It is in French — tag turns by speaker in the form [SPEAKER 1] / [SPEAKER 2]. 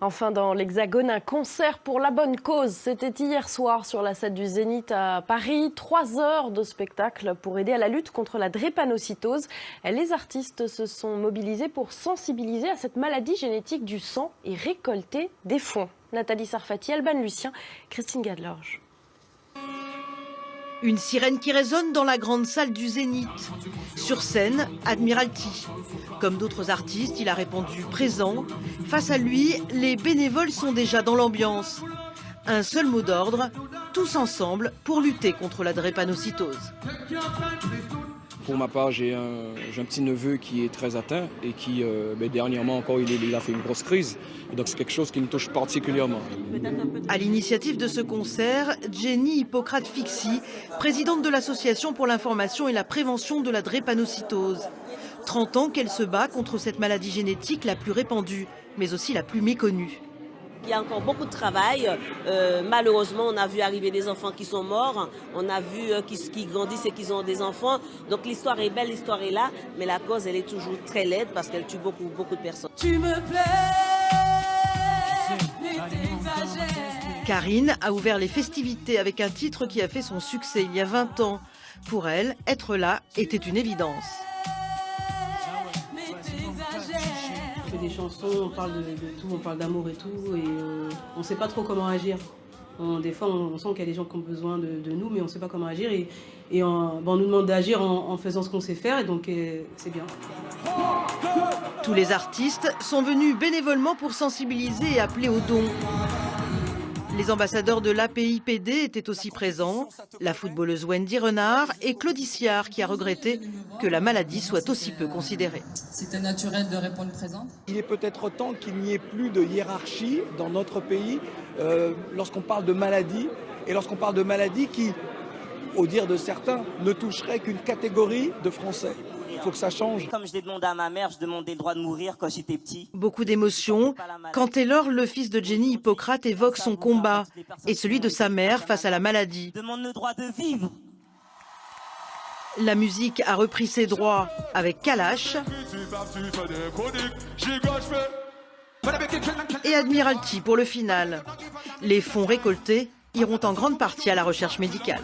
[SPEAKER 1] Enfin, dans l'Hexagone, un concert pour la bonne cause. C'était hier soir sur la scène du Zénith à Paris. 3 heures de spectacle pour aider à la lutte contre la drépanocytose. Les artistes se sont mobilisés pour sensibiliser à cette maladie génétique du sang et récolter des fonds. Nathalie Sarfati, Alban Lucien, Christine Gadlorge.
[SPEAKER 2] Une sirène qui résonne dans la grande salle du Zénith. Sur scène, Admiralty. Comme d'autres artistes, il a répondu présent. Face à lui, les bénévoles sont déjà dans l'ambiance. Un seul mot d'ordre, tous ensemble pour lutter contre la drépanocytose.
[SPEAKER 3] Pour ma part, j'ai un petit neveu qui est très atteint et qui, dernièrement encore, il a fait une grosse crise. Et donc c'est quelque chose qui me touche particulièrement.
[SPEAKER 2] À l'initiative de ce concert, Jenny Hippocrate-Fixie, présidente de l'Association pour l'information et la prévention de la drépanocytose. 30 ans qu'elle se bat contre cette maladie génétique la plus répandue, mais aussi la plus méconnue.
[SPEAKER 4] Il y a encore beaucoup de travail. Malheureusement, on a vu arriver des enfants qui sont morts. On a vu qui grandissent et qui ont des enfants. Donc l'histoire est belle, l'histoire est là. Mais la cause, elle est toujours très laide parce qu'elle tue beaucoup de personnes.
[SPEAKER 5] Tu me plais, mais t'exagères.
[SPEAKER 2] Karine a ouvert les festivités avec un titre qui a fait son succès il y a 20 ans. Pour elle, être là était une évidence.
[SPEAKER 5] On fait des chansons, on parle de tout, on parle d'amour et tout, et on ne sait pas trop comment agir. Des fois, on sent qu'il y a des gens qui ont besoin de nous, mais on ne sait pas comment agir. Et on nous demande d'agir en faisant ce qu'on sait faire, et donc c'est bien.
[SPEAKER 2] Tous les artistes sont venus bénévolement pour sensibiliser et appeler aux dons. Les ambassadeurs de l'APIPD étaient aussi présents, la footballeuse Wendy Renard et Claudie Siard qui a regretté que la maladie soit aussi peu considérée.
[SPEAKER 6] C'était naturel de répondre présente.
[SPEAKER 7] Il est peut-être temps qu'il n'y ait plus de hiérarchie dans notre pays lorsqu'on parle de maladie, et lorsqu'on parle de maladie qui, au dire de certains, ne toucherait qu'une catégorie de Français. Il faut que ça change.
[SPEAKER 8] Comme je l'ai demandé à ma mère, je demandais le droit de mourir quand j'étais petit.
[SPEAKER 2] Beaucoup d'émotions quand Taylor, le fils de Jenny Hippocrate, évoque son combat et celui de sa mère face à la maladie.
[SPEAKER 8] Demande le droit de vivre.
[SPEAKER 2] La musique a repris ses droits avec Kalash et Admiralty pour le final. Les fonds récoltés iront en grande partie à la recherche médicale.